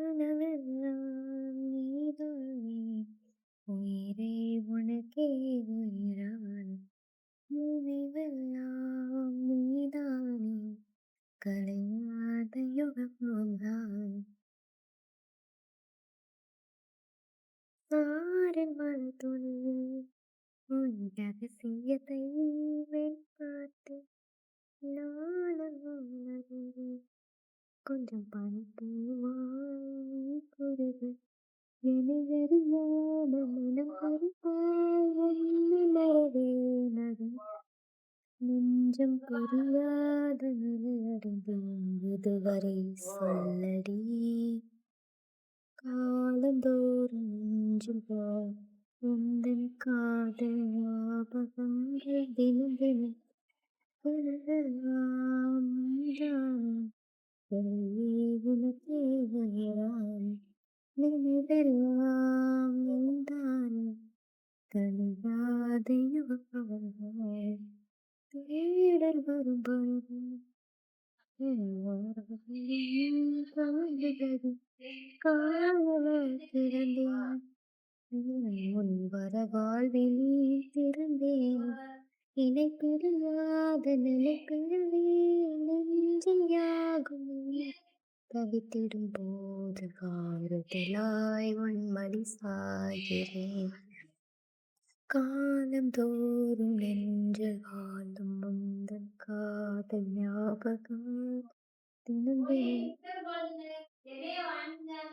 கனவெல்லாம் நீதானே உயிரே உனக்கே உயிரான நினைவெல்லாம் நீதானே கலையாத யுகம்தான் சாரல் மழை துளி உன் ரகசியத்தை வெளிப்பார்த்து நானும் உணர்ந்தேன். கொஞ்சம் பனிப்பூவாய் குருகு எனதறியாத மனம் பறிப்பாய் மறவே நகம் நெஞ்சம் புரியாத நிலையடைந்து இதுவரை சொல்லடி காலந்தோறும் நெஞ்சும் போல் உந்தன் காதல் ஞாபகங்கள் தினம் தினம் கனவெல்லாம் நீதானே உனக்கே உயிரான நினைவெல்லாம் நீதானே கனியாத யுகங்கள் தேடல் வரும் பொழுது கலந்தது காதல் திறந்தேன் உன் வர வாழ்வில் திறந்தேன் இணைப்பில்லாத நிலைப்பிறவே நெஞ்சில் யாகும் தவித்திடும் போது காறுதலாய் உன்மடி சாய்கிறேன் காலம் தோறும் நெஞ்சில் காலம் முந்தன் காதல் ஞாபகம் தினம் தினம்